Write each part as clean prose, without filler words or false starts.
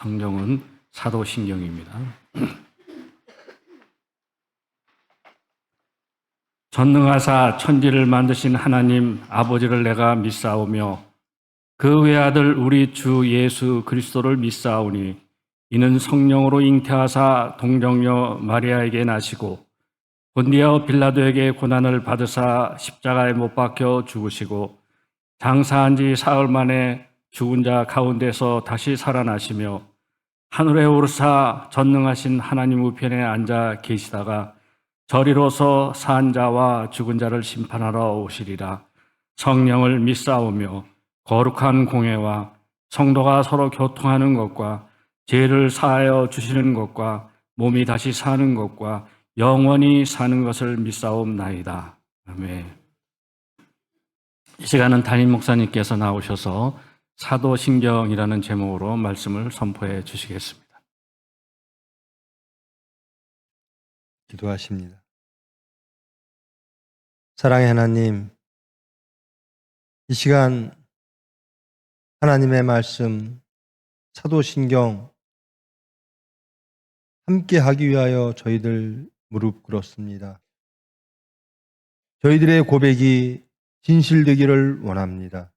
성경은 사도신경입니다. 전능하사 천지를 만드신 하나님 아버지를 내가 믿사오며 그 외아들 우리 주 예수 그리스도를 믿사오니 이는 성령으로 잉태하사 동정녀 마리아에게 나시고 본디오 빌라도에게 고난을 받으사 십자가에 못 박혀 죽으시고 장사한 지 사흘 만에 죽은 자 가운데서 다시 살아나시며 하늘에 오르사 전능하신 하나님 우편에 앉아 계시다가 저리로서 산 자와 죽은 자를 심판하러 오시리라. 성령을 믿사오며 거룩한 공회와 성도가 서로 교통하는 것과 죄를 사하여 주시는 것과 몸이 다시 사는 것과 영원히 사는 것을 믿사옵나이다. 아멘. 이 시간은 담임 목사님께서 나오셔서 사도신경이라는 제목으로 말씀을 선포해 주시겠습니다. 기도하십니다. 사랑의 하나님, 이 시간 하나님의 말씀 사도신경 함께 하기 위하여 저희들 무릎 꿇었습니다. 저희들의 고백이 진실되기를 원합니다.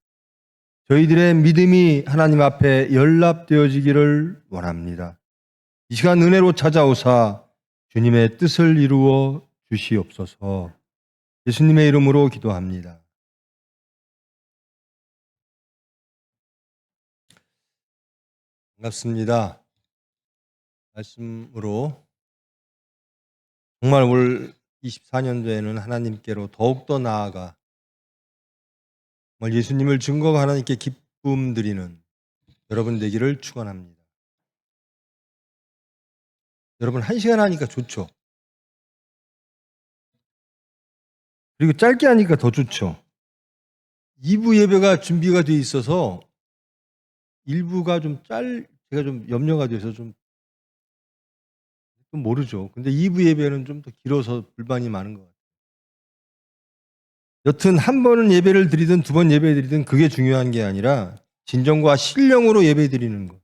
저희들의 믿음이 하나님 앞에 연락되어지기를 원합니다. 이 시간 은혜로 찾아오사 주님의 뜻을 이루어 주시옵소서. 예수님의 이름으로 기도합니다. 반갑습니다. 말씀으로 정말 올 24년도에는 하나님께로 더욱더 나아가 정말 예수님을 증거하고 하나님께 기쁨 드리는 여러분 되기를 축원합니다. 여러분, 1시간 하니까 좋죠? 그리고 짧게 하니까 더 좋죠? 2부 예배가 준비가 돼 있어서 1부가 제가 좀 염려가 돼서 좀 모르죠. 근데 2부 예배는 좀 더 길어서 불만이 많은 것 같아요. 여튼 한 번은 예배를 드리든 두 번 예배 드리든 그게 중요한 게 아니라 진정과 신령으로 예배 드리는 것.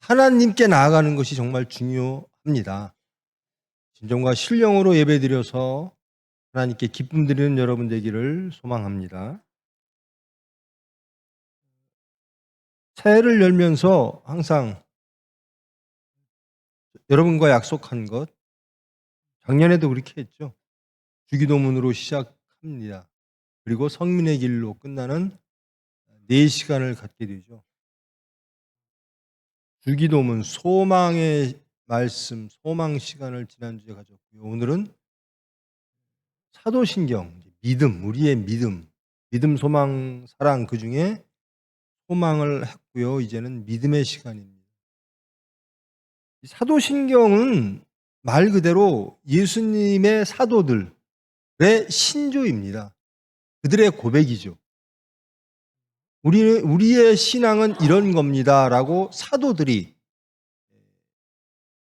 하나님께 나아가는 것이 정말 중요합니다. 진정과 신령으로 예배 드려서 하나님께 기쁨 드리는 여러분 되기를 소망합니다. 새해를 열면서 항상 여러분과 약속한 것, 작년에도 그렇게 했죠. 주기도문으로 시작합니다. 그리고 성민의 길로 끝나는 4시간을 갖게 되죠. 주기도문, 소망의 말씀, 소망 시간을 지난주에 가졌고요. 오늘은 사도신경, 믿음, 우리의 믿음, 소망, 사랑, 그 중에 소망을 했고요. 이제는 믿음의 시간입니다. 사도신경은 말 그대로 예수님의 사도들의 신조입니다. 그들의 고백이죠. 우리의 신앙은 이런 겁니다 라고 사도들이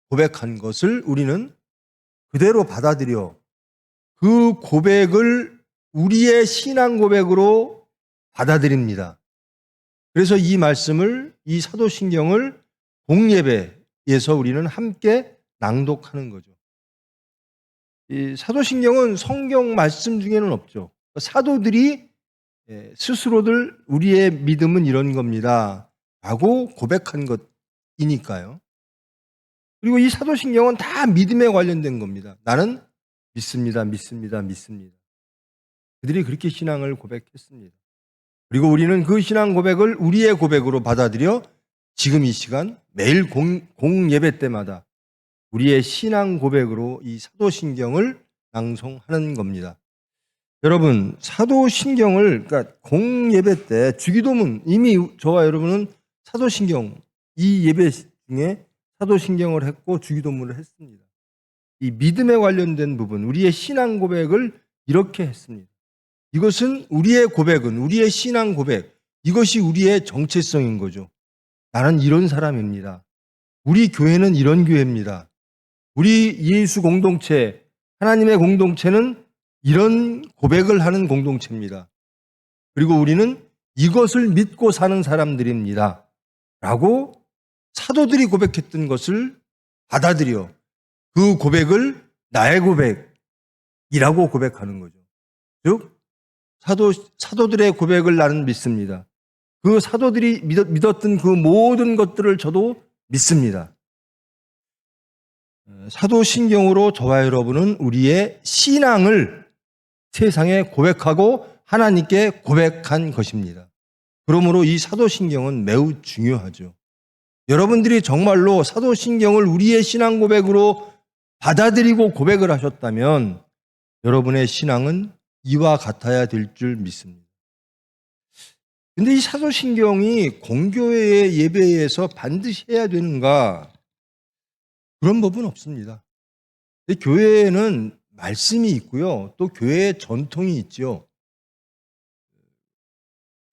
고백한 것을 우리는 그대로 받아들여 그 고백을 우리의 신앙 고백으로 받아들입니다. 그래서 이 말씀을, 이 사도신경을 공예배에서 우리는 함께 낭독하는 거죠. 이 사도신경은 성경 말씀 중에는 없죠. 사도들이 스스로들 우리의 믿음은 이런 겁니다 라고 고백한 것이니까요. 그리고 이 사도신경은 다 믿음에 관련된 겁니다. 나는 믿습니다. 그들이 그렇게 신앙을 고백했습니다. 그리고 우리는 그 신앙 고백을 우리의 고백으로 받아들여 지금 이 시간 매일 공예배 때마다 우리의 신앙 고백으로 이 사도신경을 낭송하는 겁니다. 여러분, 사도신경을, 그러니까 공예배 때 주기도문, 이미 저와 여러분은 사도신경, 이 예배 중에 사도신경을 했고 주기도문을 했습니다. 이 믿음에 관련된 부분, 우리의 신앙 고백을 이렇게 했습니다. 이것은 우리의 고백은, 우리의 신앙 고백, 이것이 우리의 정체성인 거죠. 나는 이런 사람입니다. 우리 교회는 이런 교회입니다. 우리 예수 공동체, 하나님의 공동체는 이런 고백을 하는 공동체입니다. 그리고 우리는 이것을 믿고 사는 사람들입니다 라고 사도들이 고백했던 것을 받아들여 그 고백을 나의 고백이라고 고백하는 거죠. 즉 사도들의 고백을 나는 믿습니다. 그 사도들이 믿었던 그 모든 것들을 저도 믿습니다. 사도신경으로 저와 여러분은 우리의 신앙을 세상에 고백하고 하나님께 고백한 것입니다. 그러므로 이 사도신경은 매우 중요하죠. 여러분들이 정말로 사도신경을 우리의 신앙 고백으로 받아들이고 고백을 하셨다면 여러분의 신앙은 이와 같아야 될 줄 믿습니다. 근데 이 사도신경이 공교회의 예배에서 반드시 해야 되는가? 그런 법은 없습니다. 교회에는 말씀이 있고요. 또 교회의 전통이 있죠.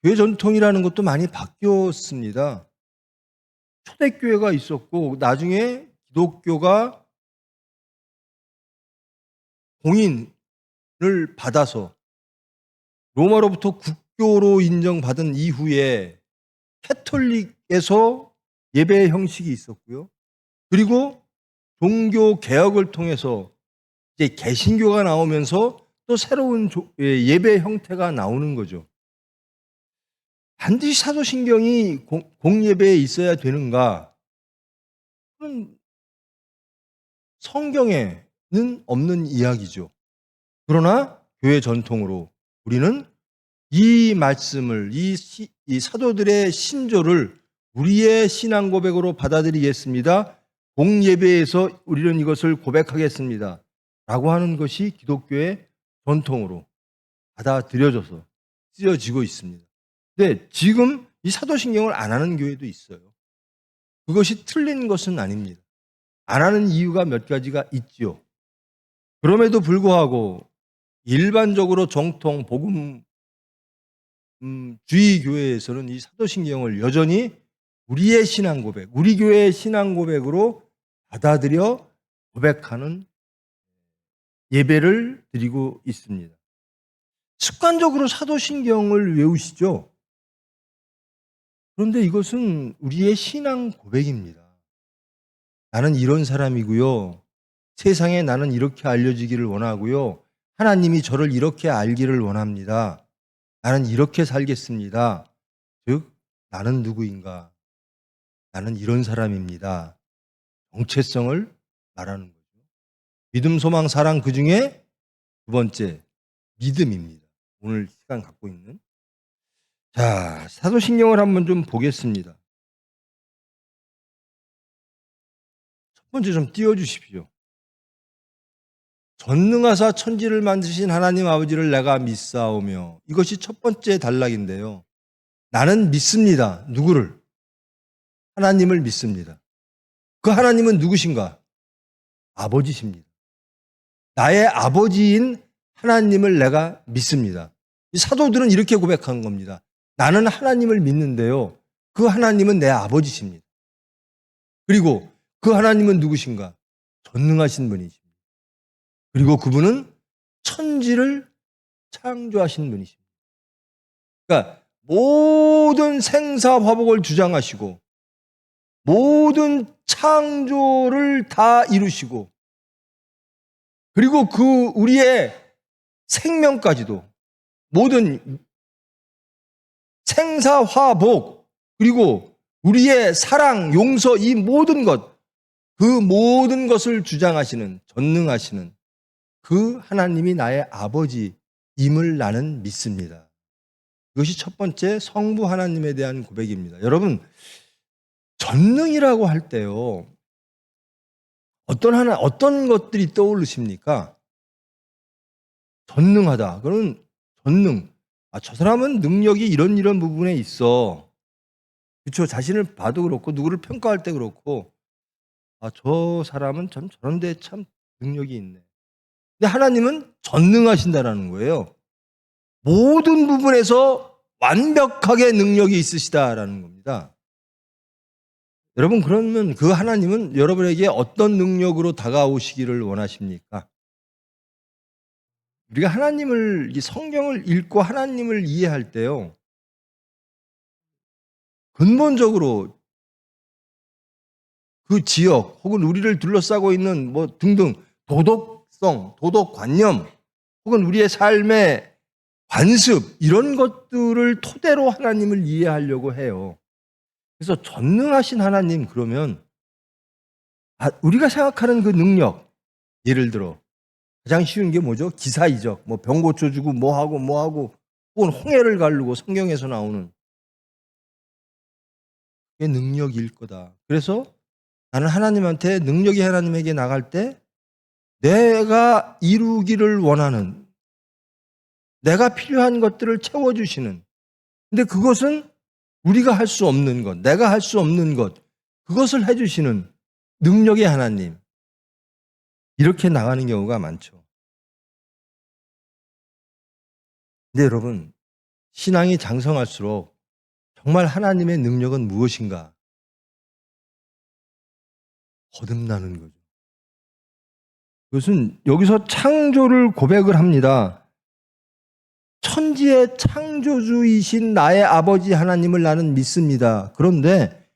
교회 전통이라는 것도 많이 바뀌었습니다. 초대교회가 있었고 나중에 기독교가 공인을 받아서 로마로부터 국교로 인정받은 이후에 캐톨릭에서 예배 형식이 있었고요. 그리고 종교 개혁을 통해서 이제 개신교가 나오면서 또 새로운 예배 형태가 나오는 거죠. 반드시 사도신경이 공예배에 있어야 되는가? 그건 성경에는 없는 이야기죠. 그러나 교회 전통으로 우리는 이 말씀을, 이 사도들의 신조를 우리의 신앙 고백으로 받아들이겠습니다. 공예배에서 우리는 이것을 고백하겠습니다. 라고 하는 것이 기독교의 전통으로 받아들여져서 쓰여지고 있습니다. 근데 지금 이 사도신경을 안 하는 교회도 있어요. 그것이 틀린 것은 아닙니다. 안 하는 이유가 몇 가지가 있죠. 그럼에도 불구하고 일반적으로 정통 복음 주의 교회에서는 이 사도신경을 여전히 우리의 신앙 고백, 우리 교회의 신앙 고백으로 받아들여 고백하는 예배를 드리고 있습니다. 습관적으로 사도신경을 외우시죠. 그런데 이것은 우리의 신앙 고백입니다. 나는 이런 사람이고요. 세상에 나는 이렇게 알려지기를 원하고요. 하나님이 저를 이렇게 알기를 원합니다. 나는 이렇게 살겠습니다. 즉, 나는 누구인가? 나는 이런 사람입니다. 정체성을 말하는 거죠. 믿음, 소망, 사랑 그 중에 두 번째, 믿음입니다. 오늘 시간 갖고 있는. 자, 사도신경을 한번 좀 보겠습니다. 첫 번째 좀 띄워주십시오. 전능하사 천지를 만드신 하나님 아버지를 내가 믿사오며, 이것이 첫 번째 단락인데요. 나는 믿습니다. 누구를? 하나님을 믿습니다. 그 하나님은 누구신가? 아버지십니다. 나의 아버지인 하나님을 내가 믿습니다. 이 사도들은 이렇게 고백한 겁니다. 나는 하나님을 믿는데요. 그 하나님은 내 아버지십니다. 그리고 그 하나님은 누구신가? 전능하신 분이십니다. 그리고 그분은 천지를 창조하신 분이십니다. 그러니까 모든 생사화복을 주장하시고 모든 창조를 다 이루시고 그리고 그 우리의 생명까지도 모든 생사화복 그리고 우리의 사랑, 용서 이 모든 것 그 모든 것을 주장하시는 전능하시는 그 하나님이 나의 아버지임을 나는 믿습니다. 이것이 첫 번째 성부 하나님에 대한 고백입니다. 여러분 전능이라고 할 때요. 어떤 것들이 떠오르십니까? 전능하다. 그러면 전능. 저 사람은 능력이 이런 부분에 있어. 그렇죠. 자신을 봐도 그렇고 누구를 평가할 때 그렇고 저 사람은 참 저런데 참 능력이 있네. 근데 하나님은 전능하신다라는 거예요. 모든 부분에서 완벽하게 능력이 있으시다라는 겁니다. 여러분 그러면 그 하나님은 여러분에게 어떤 능력으로 다가오시기를 원하십니까? 우리가 하나님을 이 성경을 읽고 하나님을 이해할 때요. 근본적으로 그 지역 혹은 우리를 둘러싸고 있는 뭐 등등 도덕성, 도덕관념 혹은 우리의 삶의 관습 이런 것들을 토대로 하나님을 이해하려고 해요. 그래서 전능하신 하나님 그러면 우리가 생각하는 그 능력, 예를 들어 가장 쉬운 게 뭐죠? 기사이적, 뭐 병 고쳐주고 뭐하고 혹은 홍해를 가르고 성경에서 나오는 그게 능력일 거다. 그래서 나는 하나님한테 능력이 하나님에게 나갈 때 내가 이루기를 원하는 내가 필요한 것들을 채워주시는 근데 그것은 우리가 할 수 없는 것, 내가 할 수 없는 것 그것을 해주시는 능력의 하나님 이렇게 나가는 경우가 많죠. 근데 여러분 신앙이 장성할수록 정말 하나님의 능력은 무엇인가 거듭나는 거죠. 그것은 여기서 창조를 고백을 합니다. 천지의 창조주이신 나의 아버지 하나님을 나는 믿습니다. 그런데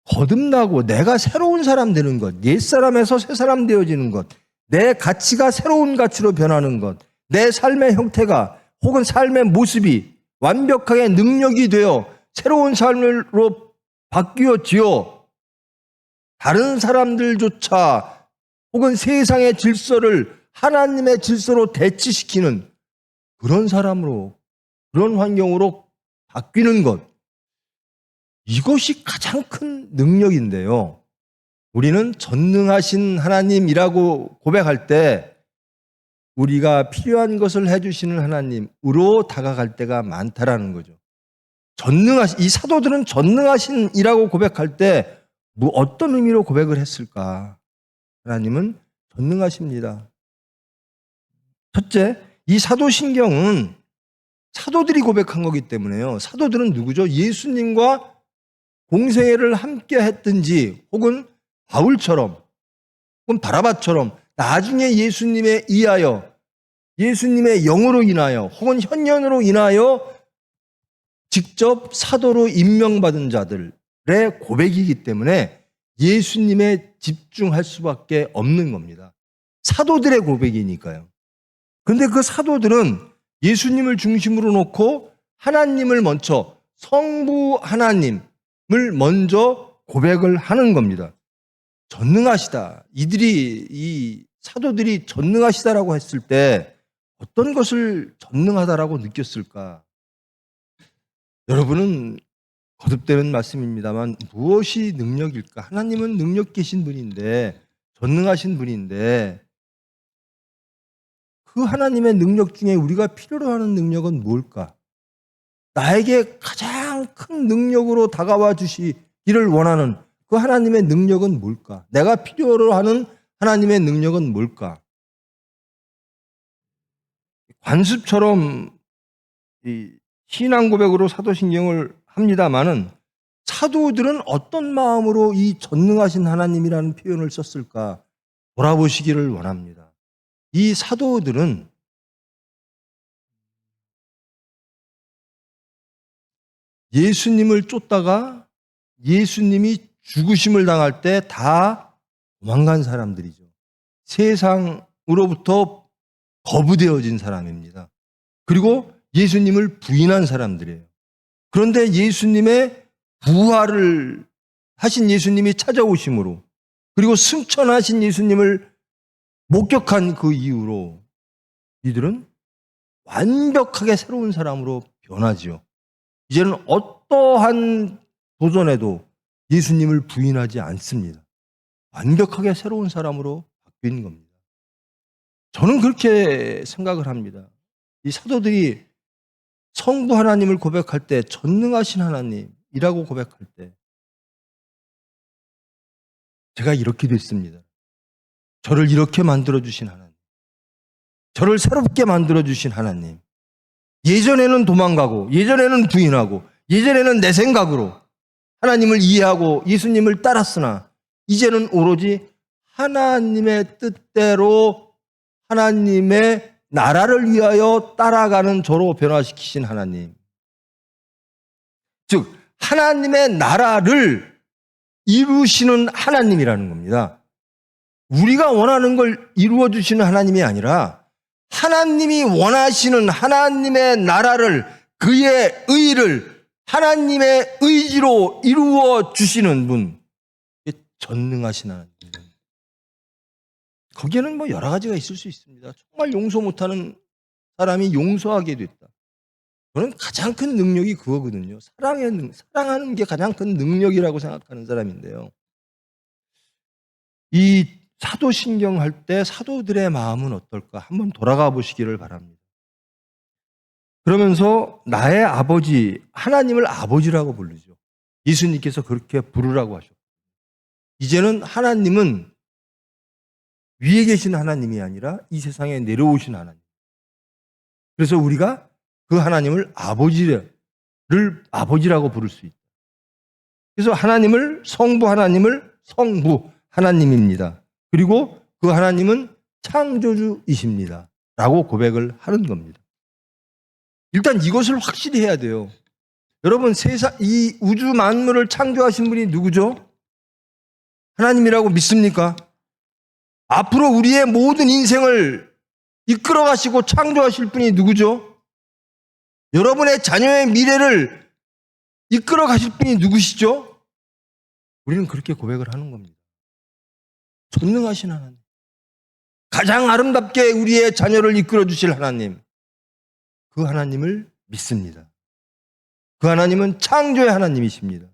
거듭나고 내가 새로운 사람 되는 것, 옛사람에서 새사람 되어지는 것, 내 가치가 새로운 가치로 변하는 것, 내 삶의 형태가 혹은 삶의 모습이 완벽하게 능력이 되어 새로운 삶으로 바뀌어지어 다른 사람들조차 혹은 세상의 질서를 하나님의 질서로 대치시키는 그런 사람으로 그런 환경으로 바뀌는 것 이것이 가장 큰 능력인데요. 우리는 전능하신 하나님이라고 고백할 때 우리가 필요한 것을 해주시는 하나님으로 다가갈 때가 많다라는 거죠. 이 사도들은 전능하신이라고 고백할 때 뭐 어떤 의미로 고백을 했을까? 하나님은 전능하십니다. 첫째, 이 사도신경은 사도들이 고백한 거기 때문에요. 사도들은 누구죠? 예수님과 공생애를 함께 했든지 혹은 바울처럼 혹은 바라바처럼 나중에 예수님에 의하여 예수님의 영으로 인하여 혹은 현년으로 인하여 직접 사도로 임명받은 자들의 고백이기 때문에 예수님에 집중할 수밖에 없는 겁니다. 사도들의 고백이니까요. 그런데 그 사도들은 예수님을 중심으로 놓고 하나님을 먼저 성부 하나님을 먼저 고백을 하는 겁니다. 전능하시다. 이 사도들이 전능하시다라고 했을 때 어떤 것을 전능하다라고 느꼈을까? 여러분은 거듭되는 말씀입니다만 무엇이 능력일까? 하나님은 능력 계신 분인데 전능하신 분인데 그 하나님의 능력 중에 우리가 필요로 하는 능력은 뭘까? 나에게 가장 큰 능력으로 다가와 주시기를 원하는 그 하나님의 능력은 뭘까? 내가 필요로 하는 하나님의 능력은 뭘까? 관습처럼 이 신앙 고백으로 사도신경을 합니다마는 사도들은 어떤 마음으로 이 전능하신 하나님이라는 표현을 썼을까 돌아보시기를 원합니다. 이 사도들은 예수님을 쫓다가 예수님이 죽으심을 당할 때 다 도망간 사람들이죠. 세상으로부터 거부되어진 사람입니다. 그리고 예수님을 부인한 사람들이에요. 그런데 예수님의 부활을 하신 예수님이 찾아오심으로 그리고 승천하신 예수님을 목격한 그 이후로 이들은 완벽하게 새로운 사람으로 변하지요. 이제는 어떠한 도전에도 예수님을 부인하지 않습니다. 완벽하게 새로운 사람으로 바뀐 겁니다. 저는 그렇게 생각을 합니다. 이 사도들이 성부 하나님을 고백할 때 전능하신 하나님이라고 고백할 때 제가 이렇게 됐습니다. 저를 이렇게 만들어주신 하나님. 저를 새롭게 만들어주신 하나님. 예전에는 도망가고 예전에는 부인하고 예전에는 내 생각으로 하나님을 이해하고 예수님을 따랐으나 이제는 오로지 하나님의 뜻대로 하나님의 나라를 위하여 따라가는 저로 변화시키신 하나님. 즉 하나님의 나라를 이루시는 하나님이라는 겁니다. 우리가 원하는 걸 이루어 주시는 하나님이 아니라 하나님이 원하시는 하나님의 나라를, 그의 의를 하나님의 의지로 이루어 주시는 분, 전능하신 하나님. 거기에는 뭐 여러 가지가 있을 수 있습니다. 정말 용서 못하는 사람이 용서하게 됐다. 저는 가장 큰 능력이 그거거든요. 사랑하는 게 가장 큰 능력이라고 생각하는 사람인데요. 이 사도신경 할 때 사도들의 마음은 어떨까? 한번 돌아가 보시기를 바랍니다. 그러면서 나의 아버지, 하나님을 아버지라고 부르죠. 예수님께서 그렇게 부르라고 하셨고, 이제는 하나님은 위에 계신 하나님이 아니라 이 세상에 내려오신 하나님. 그래서 우리가 그 하나님을 아버지라고 부를 수 있다. 그래서 하나님을, 성부 하나님을 성부 하나님입니다. 그리고 그 하나님은 창조주이십니다. 라고 고백을 하는 겁니다. 일단 이것을 확실히 해야 돼요. 여러분, 이 우주 만물을 창조하신 분이 누구죠? 하나님이라고 믿습니까? 앞으로 우리의 모든 인생을 이끌어 가시고 창조하실 분이 누구죠? 여러분의 자녀의 미래를 이끌어 가실 분이 누구시죠? 우리는 그렇게 고백을 하는 겁니다. 전능하신 하나님. 가장 아름답게 우리의 자녀를 이끌어 주실 하나님. 그 하나님을 믿습니다. 그 하나님은 창조의 하나님이십니다.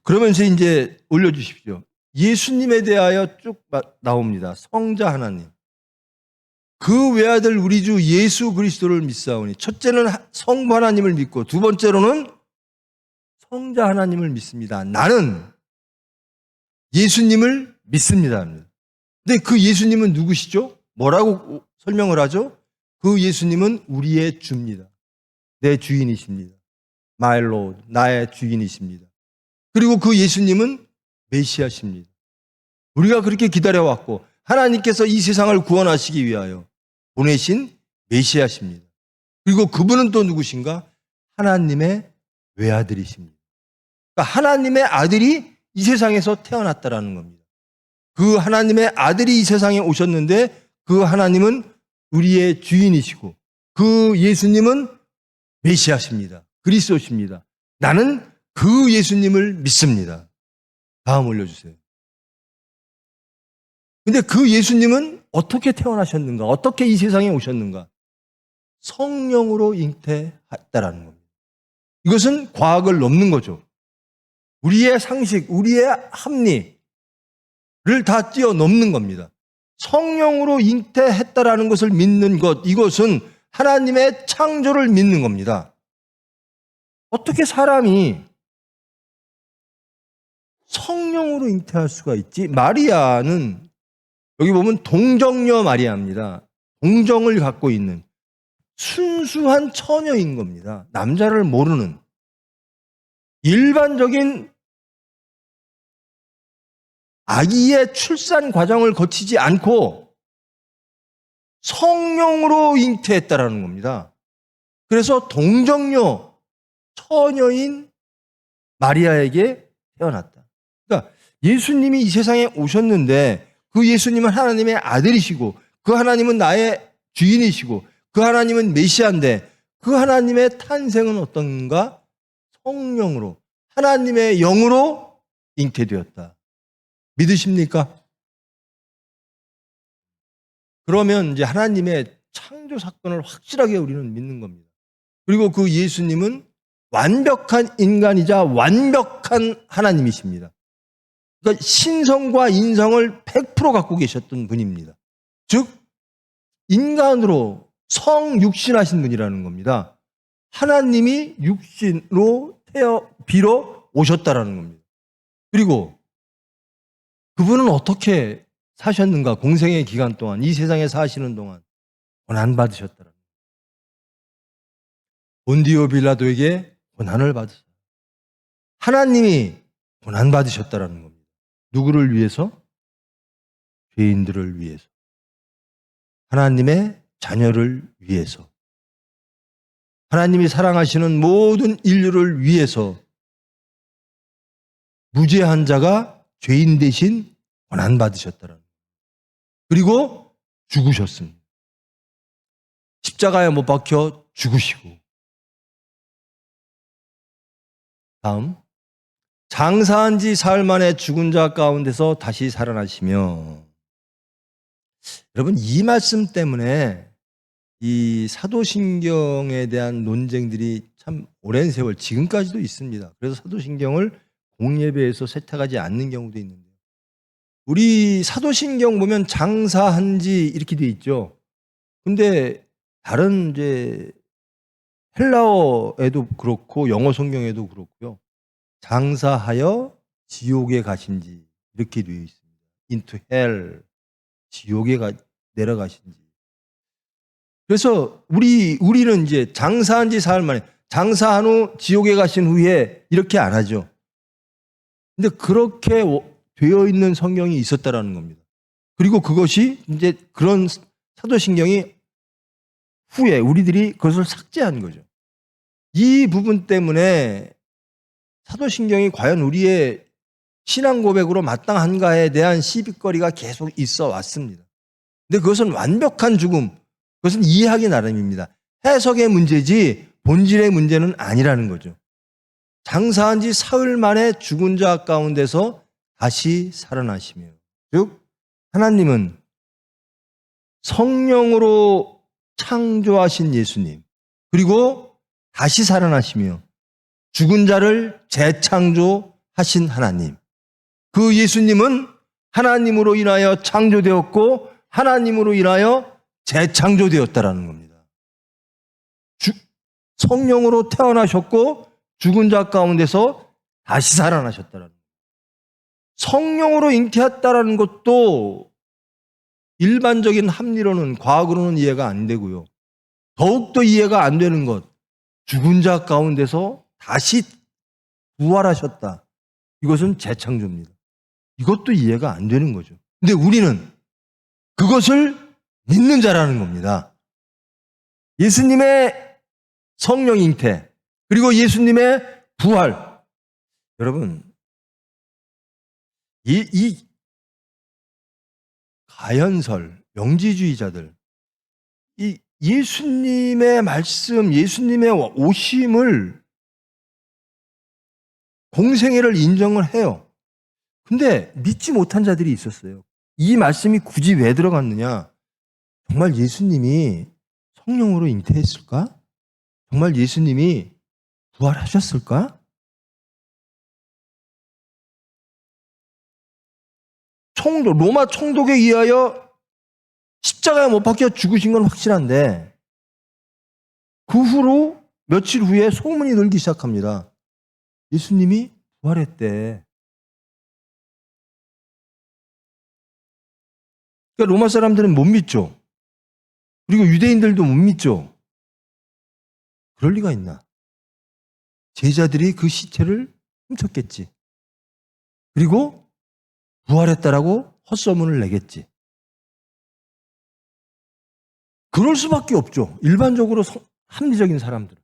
그러면서 이제 올려주십시오. 예수님에 대하여 쭉 나옵니다. 성자 하나님. 그 외아들 우리 주 예수 그리스도를 믿사오니, 첫째는 성부 하나님을 믿고 두 번째로는 성자 하나님을 믿습니다. 나는 예수님을 믿습니다. 근데 그 예수님은 누구시죠? 뭐라고 설명을 하죠? 그 예수님은 우리의 주입니다. 내 주인이십니다. My Lord, 나의 주인이십니다. 그리고 그 예수님은 메시아십니다. 우리가 그렇게 기다려왔고 하나님께서 이 세상을 구원하시기 위하여 보내신 메시아십니다. 그리고 그분은 또 누구신가? 하나님의 외아들이십니다. 그러니까 하나님의 아들이 이 세상에서 태어났다라는 겁니다. 그 하나님의 아들이 이 세상에 오셨는데 그 하나님은 우리의 주인이시고 그 예수님은 메시아십니다. 그리스도십니다. 나는 그 예수님을 믿습니다. 다음 올려주세요. 근데 그 예수님은 어떻게 태어나셨는가? 어떻게 이 세상에 오셨는가? 성령으로 잉태했다라는 겁니다. 이것은 과학을 넘는 거죠. 우리의 상식, 우리의 합리를 다 뛰어넘는 겁니다. 성령으로 잉태했다라는 것을 믿는 것, 이것은 하나님의 창조를 믿는 겁니다. 어떻게 사람이 성령으로 잉태할 수가 있지? 마리아는 여기 보면 동정녀 마리아입니다. 동정을 갖고 있는 순수한 처녀인 겁니다. 남자를 모르는 일반적인 아기의 출산 과정을 거치지 않고 성령으로 잉태했다라는 겁니다. 그래서 동정녀 처녀인 마리아에게 태어났다. 그러니까 예수님이 이 세상에 오셨는데 그 예수님은 하나님의 아들이시고 그 하나님은 나의 주인이시고 그 하나님은 메시아인데 그 하나님의 탄생은 어떤가? 성령으로, 하나님의 영으로 잉태되었다. 믿으십니까? 그러면 이제 하나님의 창조 사건을 확실하게 우리는 믿는 겁니다. 그리고 그 예수님은 완벽한 인간이자 완벽한 하나님이십니다. 그러니까 신성과 인성을 100% 갖고 계셨던 분입니다. 즉 인간으로 성육신하신 분이라는 겁니다. 하나님이 육신으로 빌어 오셨다라는 겁니다. 그리고 그분은 어떻게 사셨는가? 공생의 기간 동안, 이 세상에 사시는 동안 고난받으셨다라는 겁니다. 본디오 빌라도에게 고난을 받으셨다. 하나님이 고난받으셨다라는 겁니다. 누구를 위해서? 죄인들을 위해서. 하나님의 자녀를 위해서. 하나님이 사랑하시는 모든 인류를 위해서 무죄한 자가 죄인 대신 고난받으셨다라는 거예요. 그리고 죽으셨습니다. 십자가에 못 박혀 죽으시고. 다음, 장사한 지 사흘 만에 죽은 자 가운데서 다시 살아나시며. 여러분, 이 말씀 때문에 이 사도신경에 대한 논쟁들이 참 오랜 세월 지금까지도 있습니다. 그래서 사도신경을 공예배에서 세탁하지 않는 경우도 있는데요. 우리 사도신경 보면 장사한 지 이렇게 돼 있죠. 근데 다른 이제 헬라어에도 그렇고 영어 성경에도 그렇고요. 장사하여 지옥에 가신지 이렇게 되어 있습니다. into hell, 지옥에 내려가신지. 그래서 우리는 이제 장사한 지 사흘 만에, 장사한 후 지옥에 가신 후에 이렇게 안 하죠. 근데 그렇게 되어 있는 성경이 있었다라는 겁니다. 그리고 그것이 이제 그런 사도신경이 후에 우리들이 그것을 삭제한 거죠. 이 부분 때문에 사도신경이 과연 우리의 신앙 고백으로 마땅한가에 대한 시비거리가 계속 있어 왔습니다. 근데 그것은 완벽한 죽음, 그것은 이해하기 나름입니다. 해석의 문제지 본질의 문제는 아니라는 거죠. 장사한 지 사흘 만에 죽은 자 가운데서 다시 살아나시며, 즉 하나님은 성령으로 창조하신 예수님, 그리고 다시 살아나시며 죽은 자를 재창조하신 하나님, 그 예수님은 하나님으로 인하여 창조되었고 하나님으로 인하여 재창조되었다라는 겁니다. 성령으로 태어나셨고 죽은 자 가운데서 다시 살아나셨다라는 겁니다. 성령으로 잉태했다라는 것도 일반적인 합리로는, 과학으로는 이해가 안 되고요. 더욱더 이해가 안 되는 것, 죽은 자 가운데서 다시 부활하셨다. 이것은 재창조입니다. 이것도 이해가 안 되는 거죠. 근데 우리는 그것을 믿는 자라는 겁니다. 예수님의 성령 잉태, 그리고 예수님의 부활. 여러분, 이 가연설, 영지주의자들, 이 예수님의 말씀, 예수님의 오심을 공생애를 인정을 해요. 근데 믿지 못한 자들이 있었어요. 이 말씀이 굳이 왜 들어갔느냐? 정말 예수님이 성령으로 잉태했을까? 정말 예수님이 부활하셨을까? 로마 총독에 의하여 십자가에 못 박혀 죽으신 건 확실한데, 그 후로 며칠 후에 소문이 늘기 시작합니다. 예수님이 부활했대. 그러니까 로마 사람들은 못 믿죠. 그리고 유대인들도 못 믿죠. 그럴 리가 있나? 제자들이 그 시체를 훔쳤겠지. 그리고 부활했다라고 헛소문을 내겠지. 그럴 수밖에 없죠. 일반적으로 합리적인 사람들은.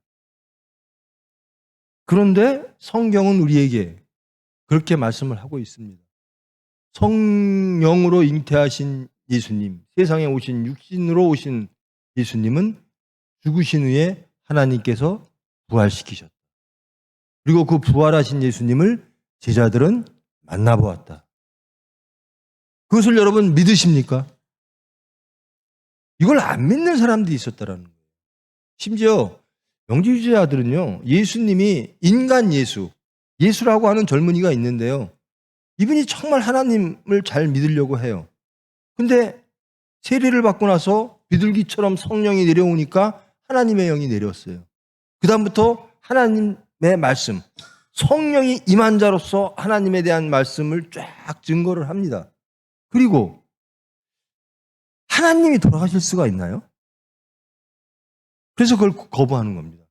그런데 성경은 우리에게 그렇게 말씀을 하고 있습니다. 성령으로 잉태하신 예수님, 세상에 오신 육신으로 오신 예수님은 죽으신 후에 하나님께서 부활시키셨다. 그리고 그 부활하신 예수님을 제자들은 만나보았다. 그것을 여러분 믿으십니까? 이걸 안 믿는 사람들이 있었다라는 거예요. 심지어 영지주의자들은요, 예수님이 인간 예수라고 하는 젊은이가 있는데요. 이분이 정말 하나님을 잘 믿으려고 해요. 근데 세례를 받고 나서 비둘기처럼 성령이 내려오니까 하나님의 영이 내렸어요. 그 다음부터 하나님의 말씀, 성령이 임한 자로서 하나님에 대한 말씀을 쫙 증거를 합니다. 그리고 하나님이 돌아가실 수가 있나요? 그래서 그걸 거부하는 겁니다.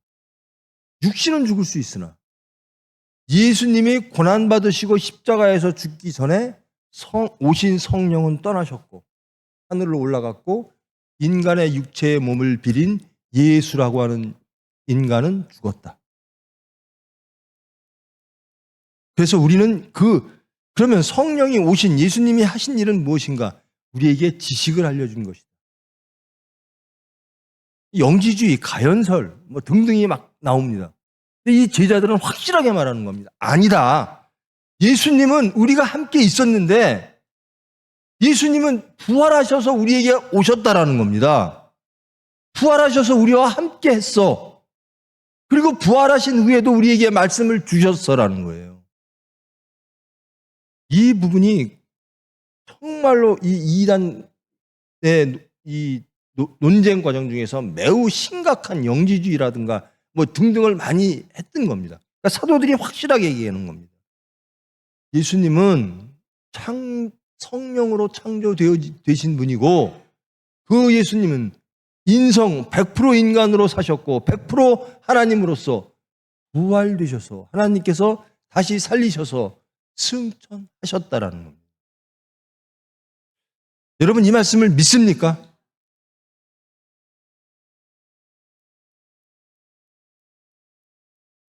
육신은 죽을 수 있으나 예수님이 고난받으시고 십자가에서 죽기 전에 오신 성령은 떠나셨고 하늘로 올라갔고 인간의 육체의 몸을 비린 예수라고 하는 인간은 죽었다. 그래서 우리는 그러면 성령이 오신 예수님이 하신 일은 무엇인가? 우리에게 지식을 알려준 것이다. 영지주의, 가연설 뭐 등등이 막 나옵니다. 근데 이 제자들은 확실하게 말하는 겁니다. 아니다. 예수님은 우리가 함께 있었는데 예수님은 부활하셔서 우리에게 오셨다라는 겁니다. 부활하셔서 우리와 함께 했어. 그리고 부활하신 후에도 우리에게 말씀을 주셨어라는 거예요. 이 부분이 정말로 이 이단의 이 논쟁 과정 중에서 매우 심각한 영지주의라든가 뭐 등등을 많이 했던 겁니다. 그러니까 사도들이 확실하게 얘기하는 겁니다. 예수님은 성령으로 창조되신 분이고 그 예수님은 인성 100% 인간으로 사셨고 100% 하나님으로서 부활되셔서 하나님께서 다시 살리셔서 승천하셨다라는 겁니다. 여러분 이 말씀을 믿습니까?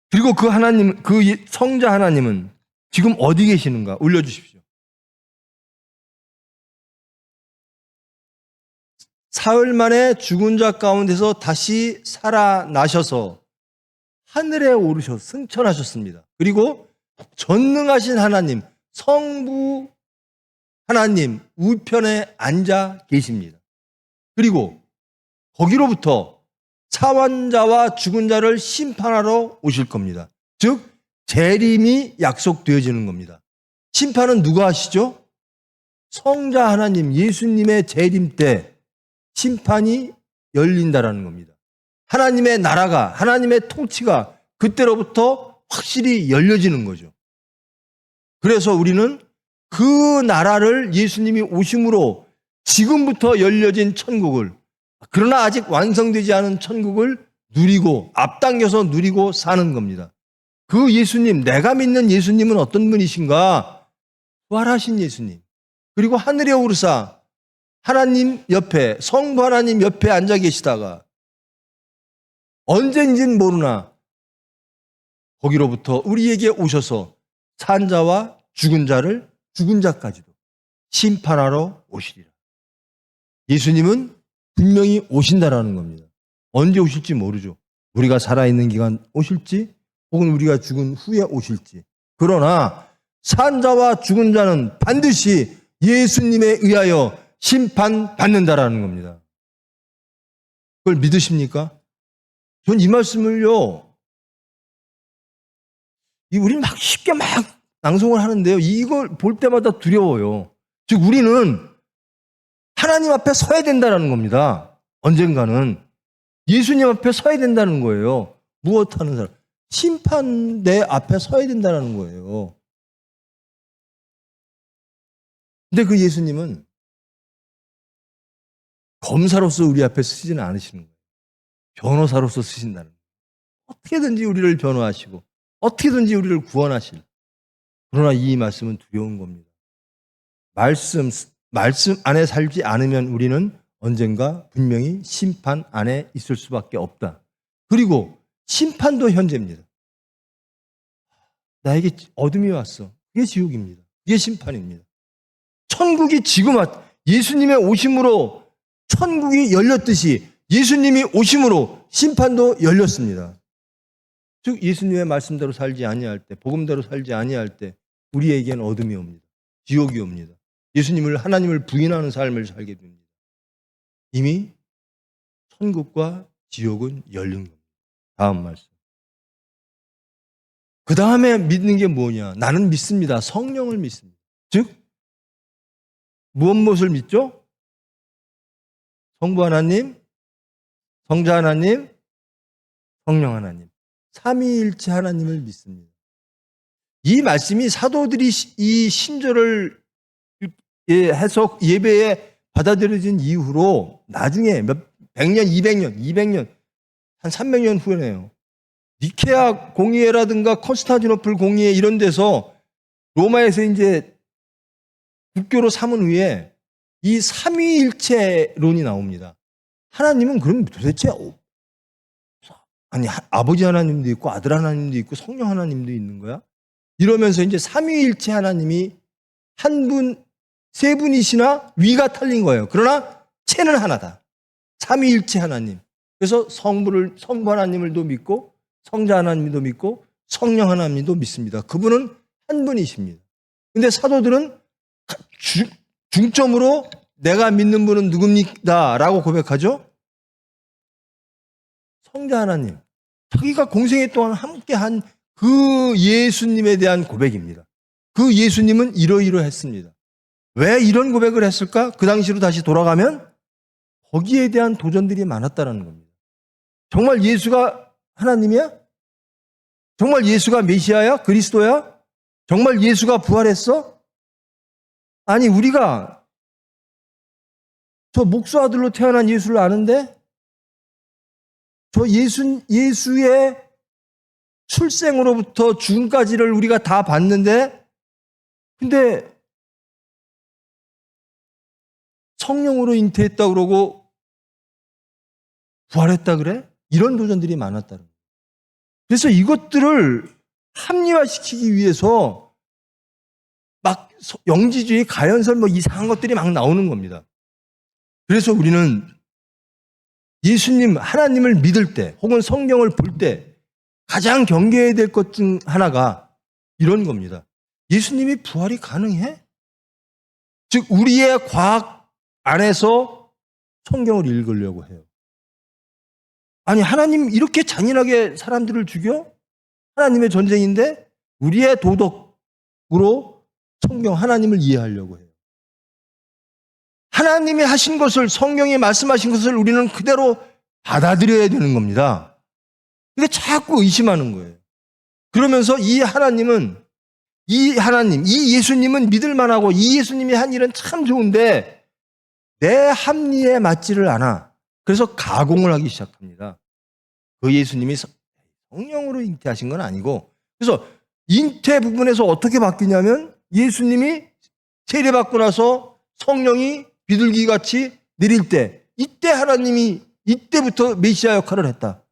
그리고 그 하나님, 그 성자 하나님은 지금 어디 계시는가? 올려주십시오. 사흘 만에 죽은 자 가운데서 다시 살아나셔서 하늘에 오르셔서 승천하셨습니다. 그리고 전능하신 하나님, 성부 하나님 우편에 앉아 계십니다. 그리고 거기로부터 사환자와 죽은 자를 심판하러 오실 겁니다. 즉 재림이 약속되어지는 겁니다. 심판은 누가 하시죠? 성자 하나님 예수님의 재림 때 심판이 열린다라는 겁니다. 하나님의 나라가, 하나님의 통치가 그때로부터 확실히 열려지는 거죠. 그래서 우리는 그 나라를 예수님이 오심으로 지금부터 열려진 천국을, 그러나 아직 완성되지 않은 천국을 누리고 앞당겨서 누리고 사는 겁니다. 그 예수님, 내가 믿는 예수님은 어떤 분이신가? 부활하신 예수님. 그리고 하늘에 오르사 하나님 옆에, 성부 하나님 옆에 앉아 계시다가 언젠진 모르나 거기로부터 우리에게 오셔서 산 자와 죽은 자까지도 심판하러 오시리라. 예수님은 분명히 오신다라는 겁니다. 언제 오실지 모르죠. 우리가 살아있는 기간 오실지 혹은 우리가 죽은 후에 오실지. 그러나 산 자와 죽은 자는 반드시 예수님에 의하여 심판받는다라는 겁니다. 그걸 믿으십니까? 전 이 말씀을요, 우리는 막 쉽게 막 낭송을 하는데요. 이걸 볼 때마다 두려워요. 즉, 우리는 하나님 앞에 서야 된다는 겁니다. 언젠가는. 예수님 앞에 서야 된다는 거예요. 무엇하는 사람? 심판대 앞에 서야 된다는 거예요. 근데 그 예수님은 검사로서 우리 앞에 쓰지는 않으시는 거예요. 변호사로서 쓰신다는 거예요. 어떻게든지 우리를 변호하시고 어떻게든지 우리를 구원하실. 그러나 이 말씀은 두려운 겁니다. 말씀 안에 살지 않으면 우리는 언젠가 분명히 심판 안에 있을 수밖에 없다. 그리고 심판도 현재입니다. 나에게 어둠이 왔어. 그게 지옥입니다. 그게 심판입니다. 천국이 지금 예수님의 오심으로 천국이 열렸듯이 예수님이 오심으로 심판도 열렸습니다. 즉 예수님의 말씀대로 살지 아니할 때, 복음대로 살지 아니할 때 우리에게는 어둠이 옵니다. 지옥이 옵니다. 예수님을, 하나님을 부인하는 삶을 살게 됩니다. 이미 천국과 지옥은 열린 겁니다. 다음 말씀. 그 다음에 믿는 게 뭐냐? 나는 믿습니다. 성령을 믿습니다. 즉 무엇을 믿죠? 성부 하나님, 성자 하나님, 성령 하나님. 삼위일체 하나님을 믿습니다. 이 말씀이 사도들이 이 신조를 해석 예배에 받아들여진 이후로 나중에 100년, 200년, 한 300년 후에네요. 니케아 공의회라든가 콘스탄티노플 공의회 이런 데서 로마에서 이제 국교로 삼은 후에 이 삼위일체론이 나옵니다. 하나님은 그럼 도대체 아버지 하나님도 있고 아들 하나님도 있고 성령 하나님도 있는 거야? 이러면서 이제 삼위일체 하나님이 한 분, 세 분이시나 위가 틀린 거예요. 그러나 체는 하나다. 삼위일체 하나님. 그래서 성부 하나님을도 믿고 성자 하나님도 믿고 성령 하나님도 믿습니다. 그분은 한 분이십니다. 근데 사도들은 중점으로 내가 믿는 분은 누굽니까? 라고 고백하죠. 성자 하나님. 자기가 공생애 동안 함께한 그 예수님에 대한 고백입니다. 그 예수님은 이러이러했습니다. 왜 이런 고백을 했을까? 그 당시로 다시 돌아가면 거기에 대한 도전들이 많았다는 겁니다. 정말 예수가 하나님이야? 정말 예수가 메시아야? 그리스도야? 정말 예수가 부활했어? 아니, 우리가 저 목수 아들로 태어난 예수를 아는데 저 예수의 출생으로부터 죽음까지를 우리가 다 봤는데 근데 성령으로 잉태했다 그러고 부활했다 그래? 이런 도전들이 많았다는 거예요. 그래서 이것들을 합리화시키기 위해서 막 영지주의, 가연설 뭐 이상한 것들이 막 나오는 겁니다. 그래서 우리는 예수님, 하나님을 믿을 때 혹은 성경을 볼 때 가장 경계해야 될 것 중 하나가 이런 겁니다. 예수님이 부활이 가능해? 즉 우리의 과학 안에서 성경을 읽으려고 해요. 아니, 하나님 이렇게 잔인하게 사람들을 죽여? 하나님의 전쟁인데 우리의 도덕으로 성경 하나님을 이해하려고 해요. 하나님이 하신 것을, 성경이 말씀하신 것을 우리는 그대로 받아들여야 되는 겁니다. 근데 자꾸 의심하는 거예요. 그러면서 이 하나님, 이 예수님은 믿을 만하고 이 예수님이 한 일은 참 좋은데 내 합리에 맞지를 않아. 그래서 가공을 하기 시작합니다. 그 예수님이 성령으로 잉태하신 건 아니고, 그래서 잉태 부분에서 어떻게 바뀌냐면 예수님이 세례받고 나서 성령이 비둘기같이 내릴 때 이때 하나님이 이때부터 메시아 역할을 했다.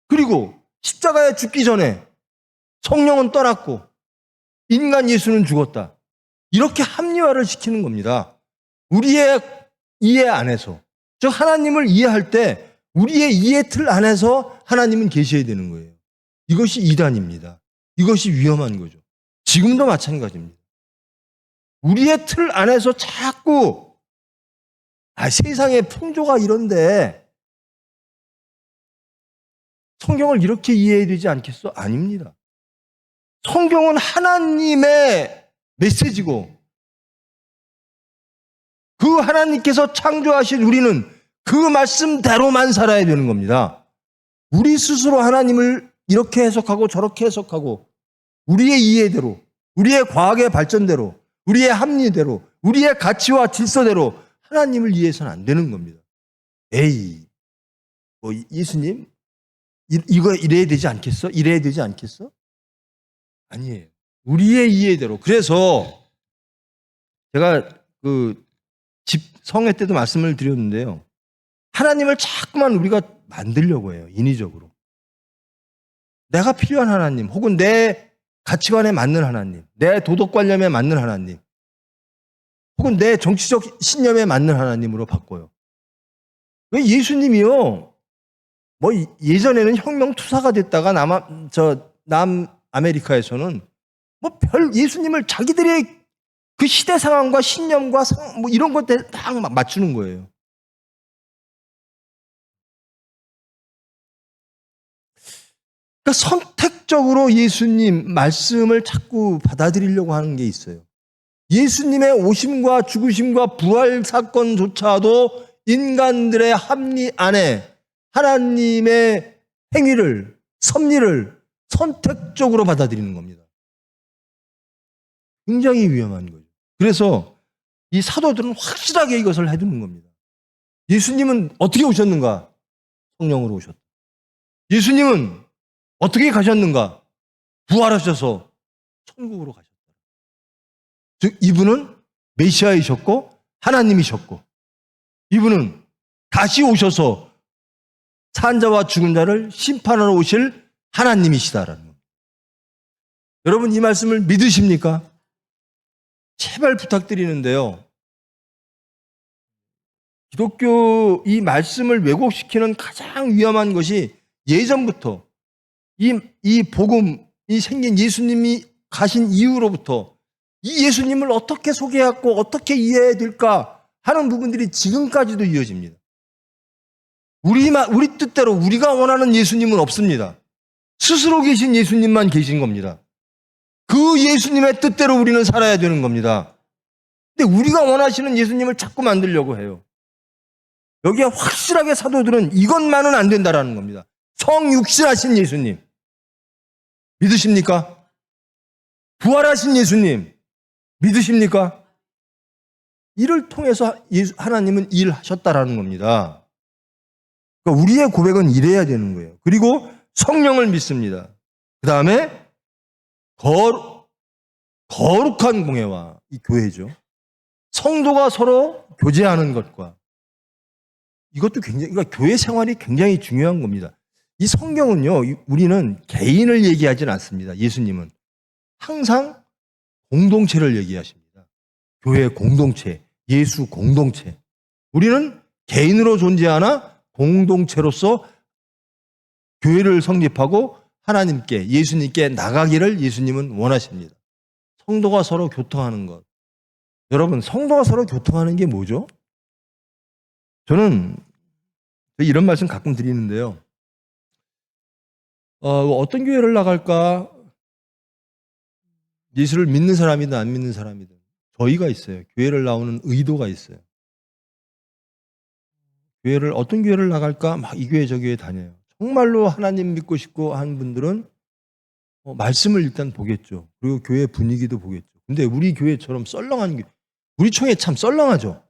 그리고 십자가에 죽기 전에 성령은 떠났고 인간 예수는 죽었다. 이렇게 합리화를 시키는 겁니다. 우리의 이해 안에서, 즉 하나님을 이해할 때 우리의 이해 틀 안에서 하나님은 계셔야 되는 거예요. 이것이 이단입니다. 이것이 위험한 거죠. 지금도 마찬가지입니다. 우리의 틀 안에서 자꾸 세상의 풍조가 이런데 성경을 이렇게 이해해야 되지 않겠어? 아닙니다. 성경은 하나님의 메시지고 그 하나님께서 창조하신 우리는 그 말씀대로만 살아야 되는 겁니다. 우리 스스로 하나님을 이렇게 해석하고 저렇게 해석하고 우리의 이해대로, 우리의 과학의 발전대로, 우리의 합리대로, 우리의 가치와 질서대로 하나님을 이해해서는 안 되는 겁니다. 에이, 뭐 예수님 이거 이래야 되지 않겠어? 이래야 되지 않겠어? 아니에요. 우리의 이해대로. 그래서 제가 그 성회 때도 말씀을 드렸는데요. 하나님을 자꾸만 우리가 만들려고 해요. 인위적으로. 내가 필요한 하나님, 혹은 내 가치관에 맞는 하나님, 내 도덕관념에 맞는 하나님, 혹은 내 정치적 신념에 맞는 하나님으로 바꿔요. 왜 예수님이요? 뭐 예전에는 혁명투사가 됐다가 남아메리카에서는 뭐 예수님을 자기들의 그 시대 상황과 신념과 뭐 이런 것들 다 맞추는 거예요. 그러니까 선택적으로 예수님 말씀을 자꾸 받아들이려고 하는 게 있어요. 예수님의 오심과 죽으심과 부활 사건조차도 인간들의 합리 안에 하나님의 행위를, 섭리를 선택적으로 받아들이는 겁니다. 굉장히 위험한 거죠. 그래서 이 사도들은 확실하게 이것을 해두는 겁니다. 예수님은 어떻게 오셨는가? 성령으로 오셨다. 예수님은 어떻게 가셨는가? 부활하셔서 천국으로 가셨다. 즉 이분은 메시아이셨고 하나님이셨고 이분은 다시 오셔서 산 자와 죽은 자를 심판하러 오실 하나님이시다라는 겁니다. 여러분 이 말씀을 믿으십니까? 제발 부탁드리는데요. 기독교 이 말씀을 왜곡시키는 가장 위험한 것이 예전부터 이 복음, 이 생긴 예수님이 가신 이후로부터 이 예수님을 어떻게 소개하고 어떻게 이해해야 될까 하는 부분들이 지금까지도 이어집니다. 우리 뜻대로 우리가 원하는 예수님은 없습니다. 스스로 계신 예수님만 계신 겁니다. 그 예수님의 뜻대로 우리는 살아야 되는 겁니다. 근데 우리가 원하시는 예수님을 자꾸 만들려고 해요. 여기에 확실하게 사도들은 이것만은 안 된다라는 겁니다. 성육신하신 예수님. 믿으십니까? 부활하신 예수님. 믿으십니까? 이를 통해서 하나님은 일하셨다라는 겁니다. 그러니까 우리의 고백은 이래야 되는 거예요. 그리고 성령을 믿습니다. 그 다음에 거룩한 공예와 이 교회죠. 성도가 서로 교제하는 것과 이것도 굉장히, 그러니까 교회 생활이 굉장히 중요한 겁니다. 이 성경은요, 우리는 개인을 얘기하지는 않습니다. 예수님은 항상 공동체를 얘기하십니다. 교회 공동체, 예수 공동체. 우리는 개인으로 존재하나 공동체로서 교회를 성립하고 하나님께, 예수님께 나가기를 예수님은 원하십니다. 성도가 서로 교통하는 것. 여러분, 성도가 서로 교통하는 게 뭐죠? 저는 이런 말씀 가끔 드리는데요. 어떤 교회를 나갈까? 예수를 믿는 사람이든 안 믿는 사람이든 저희가 있어요. 교회를 나오는 의도가 있어요. 어떤 교회를 나갈까? 막 이 교회 저 교회 다녀요. 정말로 하나님 믿고 싶고 한 분들은 말씀을 일단 보겠죠. 그리고 교회 분위기도 보겠죠. 근데 우리 교회처럼 썰렁한 게, 우리 총회 참 썰렁하죠.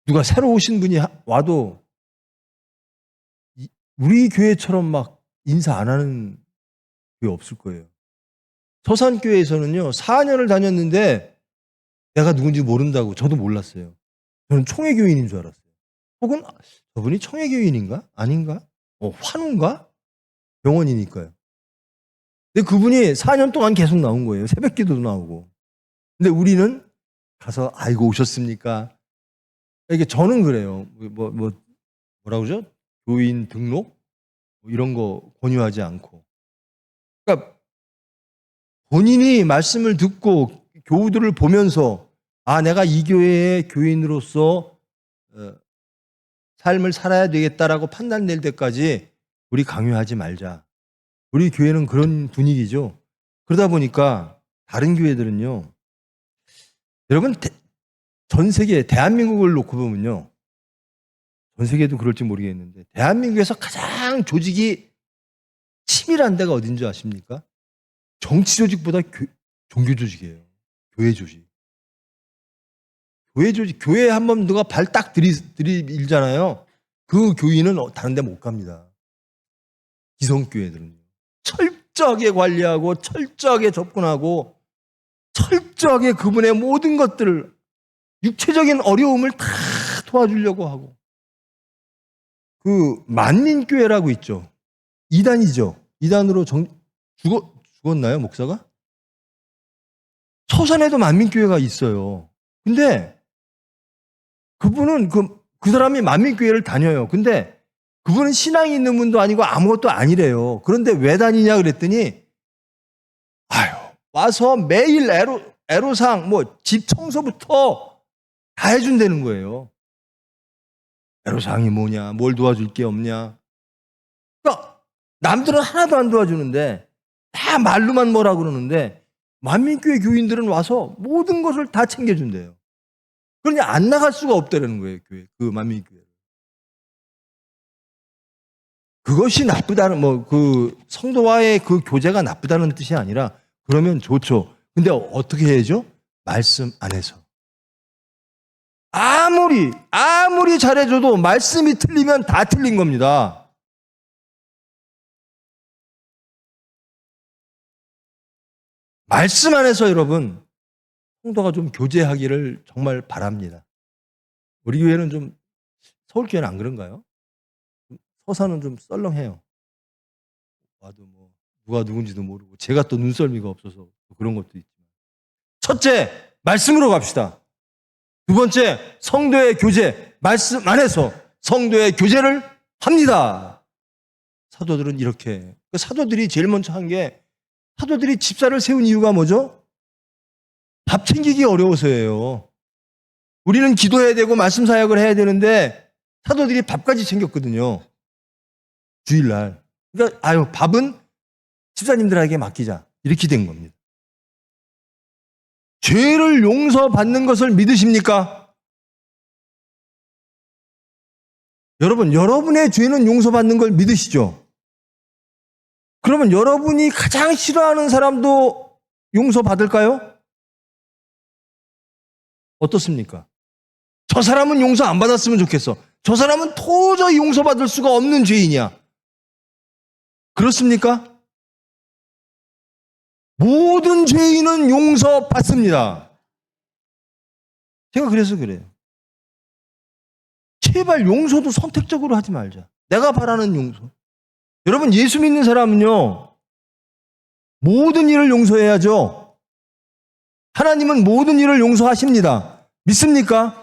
누가 새로 오신 분이 와도 우리 교회처럼 막 인사 안 하는 교회 없을 거예요. 서산교회에서는요, 4년을 다녔는데 내가 누군지 모른다고. 저도 몰랐어요. 저는 총회교인인 줄 알았어요. 혹은 저분이 총회교인인가? 아닌가? 환우인가? 병원이니까요. 근데 그분이 4년 동안 계속 나온 거예요. 새벽 기도도 나오고. 근데 우리는 가서 아이고 오셨습니까? 이게 저는 그래요. 뭐라 그러죠? 교인 등록? 이런 거 권유하지 않고. 그러니까 본인이 말씀을 듣고 교우들을 보면서 내가 이 교회의 교인으로서 삶을 살아야 되겠다라고 판단될 때까지 우리 강요하지 말자. 우리 교회는 그런 분위기죠. 그러다 보니까 다른 교회들은요. 여러분 전 세계 대한민국을 놓고 보면요. 전 세계도 그럴지 모르겠는데 대한민국에서 가장 조직이 치밀한 데가 어딘 줄 아십니까? 정치 조직보다 종교 조직이에요. 교회 조직. 교회에 한번 누가 발 딱 들이밀잖아요. 그 교인은 다른 데 못 갑니다. 기성교회들은요. 철저하게 관리하고 철저하게 접근하고 철저하게 그분의 모든 것들을 육체적인 어려움을 다 도와주려고 하고 그 만민교회라고 있죠. 이단이죠. 이단으로 죽었나요, 목사가? 서산에도 만민교회가 있어요. 근데 그분은 그 사람이 만민교회를 다녀요. 근데 그분은 신앙이 있는 분도 아니고 아무것도 아니래요. 그런데 왜 다니냐 그랬더니 와서 매일 애로상 집 청소부터 다 해준다는 거예요. 애로사항이 뭐냐, 뭘 도와줄 게 없냐. 그러니까 남들은 하나도 안 도와주는데 다 말로만 뭐라 그러는데 만민교회 교인들은 와서 모든 것을 다 챙겨준대요. 그러니 안 나갈 수가 없다는 거예요, 교회. 그 만민교회. 그것이 나쁘다는 그 성도와의 그 교제가 나쁘다는 뜻이 아니라 그러면 좋죠. 근데 어떻게 해야죠? 말씀 안에서. 아무리 잘해줘도 말씀이 틀리면 다 틀린 겁니다. 말씀 안에서 여러분 성도가 좀 교제하기를 정말 바랍니다. 우리 교회는 좀 서울교회는 안 그런가요? 서산은 좀 썰렁해요. 와도 누가 누군지도 모르고 제가 또 눈썰미가 없어서 그런 것도 있지만, 첫째, 말씀으로 갑시다. 두 번째, 성도의 교제, 말씀 안에서 성도의 교제를 합니다. 사도들은 이렇게, 사도들이 제일 먼저 한 게, 사도들이 집사를 세운 이유가 뭐죠? 밥 챙기기 어려워서예요. 우리는 기도해야 되고 말씀 사역을 해야 되는데 사도들이 밥까지 챙겼거든요. 주일날. 그러니까 밥은 집사님들에게 맡기자. 이렇게 된 겁니다. 죄를 용서받는 것을 믿으십니까? 여러분, 여러분의 죄는 용서받는 걸 믿으시죠? 그러면 여러분이 가장 싫어하는 사람도 용서받을까요? 어떻습니까? 저 사람은 용서 안 받았으면 좋겠어. 저 사람은 도저히 용서받을 수가 없는 죄인이야. 그렇습니까? 모든 죄인은 용서받습니다. 제가 그래서 그래요. 제발 용서도 선택적으로 하지 말자. 내가 바라는 용서. 여러분, 예수 믿는 사람은요, 모든 일을 용서해야죠. 하나님은 모든 일을 용서하십니다. 믿습니까?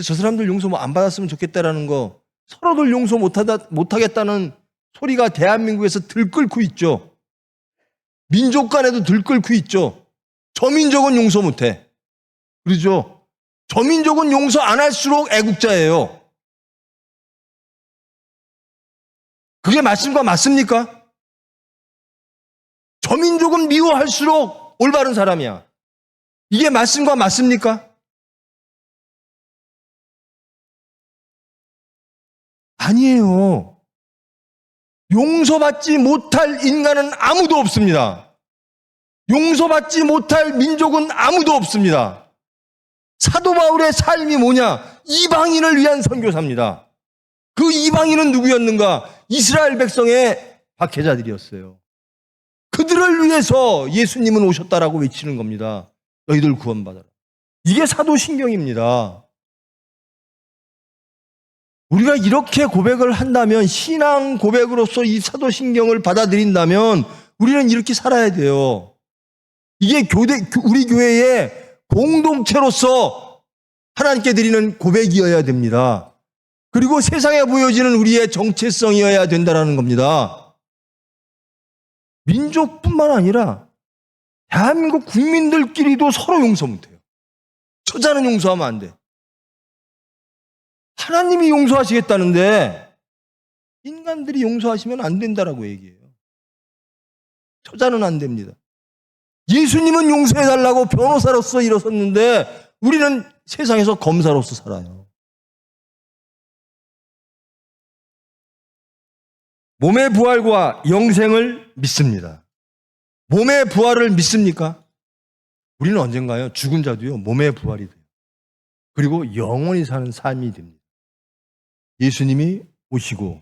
저 사람들 용서 안 받았으면 좋겠다라는 거, 서로들 용서 못하겠다는 소리가 대한민국에서 들끓고 있죠. 민족 간에도 들끓고 있죠. 저 민족은 용서 못해. 그러죠? 저 민족은 용서 안 할수록 애국자예요. 그게 말씀과 맞습니까? 저 민족은 미워할수록 올바른 사람이야. 이게 말씀과 맞습니까? 아니에요. 용서받지 못할 인간은 아무도 없습니다. 용서받지 못할 민족은 아무도 없습니다. 사도 바울의 삶이 뭐냐? 이방인을 위한 선교사입니다. 그 이방인은 누구였는가? 이스라엘 백성의 박해자들이었어요. 그들을 위해서 예수님은 오셨다라고 외치는 겁니다. 너희들 구원받아라. 이게 사도신경입니다. 우리가 이렇게 고백을 한다면, 신앙 고백으로서 이 사도신경을 받아들인다면 우리는 이렇게 살아야 돼요. 이게 우리 교회의 공동체로서 하나님께 드리는 고백이어야 됩니다. 그리고 세상에 보여지는 우리의 정체성이어야 된다는 겁니다. 민족뿐만 아니라 대한민국 국민들끼리도 서로 용서 못해요. 처자는 용서하면 안 돼. 하나님이 용서하시겠다는데 인간들이 용서하시면 안 된다라고 얘기해요. 처자는 안 됩니다. 예수님은 용서해달라고 변호사로서 일어섰는데 우리는 세상에서 검사로서 살아요. 몸의 부활과 영생을 믿습니다. 몸의 부활을 믿습니까? 우리는 언젠가요, 죽은 자도요, 몸의 부활이 돼요. 그리고 영원히 사는 삶이 됩니다. 예수님이 오시고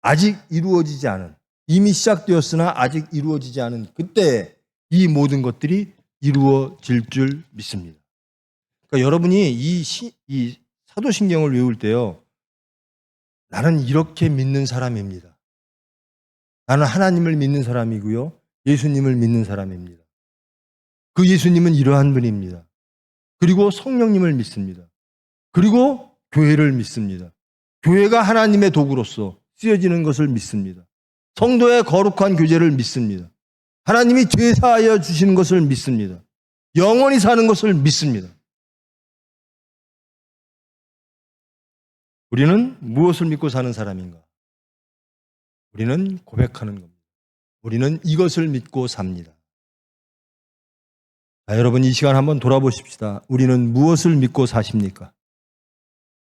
아직 이루어지지 않은, 이미 시작되었으나 아직 이루어지지 않은 그때 이 모든 것들이 이루어질 줄 믿습니다. 그러니까 여러분이 이 사도신경을 외울 때요, 나는 이렇게 믿는 사람입니다. 나는 하나님을 믿는 사람이고요, 예수님을 믿는 사람입니다. 그 예수님은 이러한 분입니다. 그리고 성령님을 믿습니다. 그리고 교회를 믿습니다. 교회가 하나님의 도구로서 쓰여지는 것을 믿습니다. 성도의 거룩한 교제를 믿습니다. 하나님이 죄 사하여 주시는 것을 믿습니다. 영원히 사는 것을 믿습니다. 우리는 무엇을 믿고 사는 사람인가? 우리는 고백하는 겁니다. 우리는 이것을 믿고 삽니다. 자, 여러분, 이 시간 한번 돌아보십시다. 우리는 무엇을 믿고 사십니까?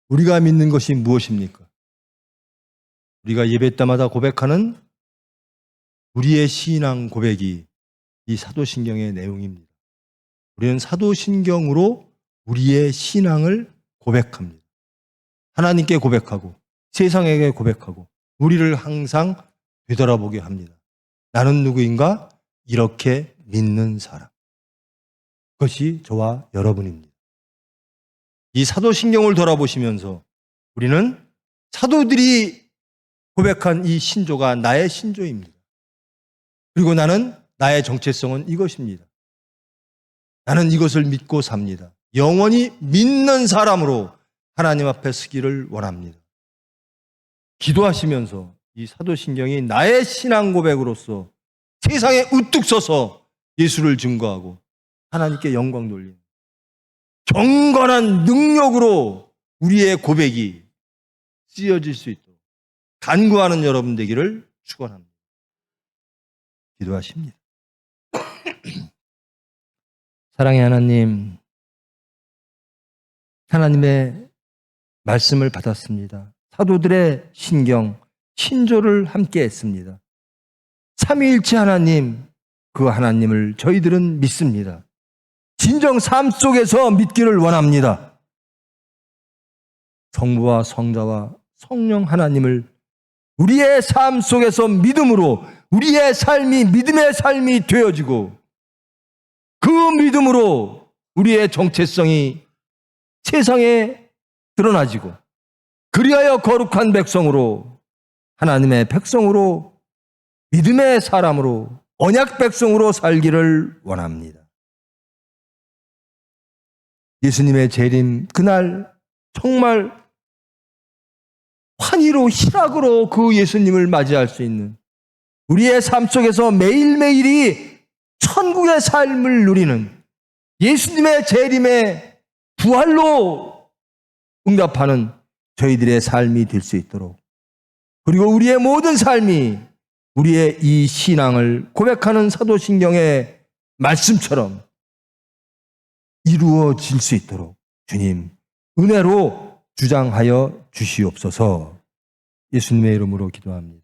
우리가 믿는 것이 무엇입니까? 우리가 예배 때마다 고백하는 우리의 신앙 고백이 이 사도신경의 내용입니다. 우리는 사도신경으로 우리의 신앙을 고백합니다. 하나님께 고백하고 세상에게 고백하고 우리를 항상 되돌아보게 합니다. 나는 누구인가? 이렇게 믿는 사람. 그것이 저와 여러분입니다. 이 사도신경을 돌아보시면서 우리는 사도들이 고백한 이 신조가 나의 신조입니다. 그리고 나는 나의 정체성은 이것입니다. 나는 이것을 믿고 삽니다. 영원히 믿는 사람으로 하나님 앞에 서기를 원합니다. 기도하시면서 이 사도신경이 나의 신앙 고백으로서 세상에 우뚝 서서 예수를 증거하고 하나님께 영광 돌리는 경건한 능력으로 우리의 고백이 쓰여질 수 있도록 간구하는 여러분 되기를 축원합니다. 기도하십니다. 사랑의 하나님, 하나님의 말씀을 받았습니다. 사도들의 신경, 신조를 함께 했습니다. 삼위일체 하나님, 그 하나님을 저희들은 믿습니다. 진정 삶 속에서 믿기를 원합니다. 성부와 성자와 성령 하나님을 우리의 삶 속에서 믿음으로 우리의 삶이 믿음의 삶이 되어지고 그 믿음으로 우리의 정체성이 세상에 드러나지고 그리하여 거룩한 백성으로 하나님의 백성으로 믿음의 사람으로 언약 백성으로 살기를 원합니다. 예수님의 재림 그날 정말 환희로 희락으로 그 예수님을 맞이할 수 있는 우리의 삶 속에서 매일매일이 천국의 삶을 누리는 예수님의 재림의 부활로 응답하는 저희들의 삶이 될 수 있도록 그리고 우리의 모든 삶이 우리의 이 신앙을 고백하는 사도신경의 말씀처럼 이루어질 수 있도록 주님 은혜로 주장하여 주시옵소서. 예수님의 이름으로 기도합니다.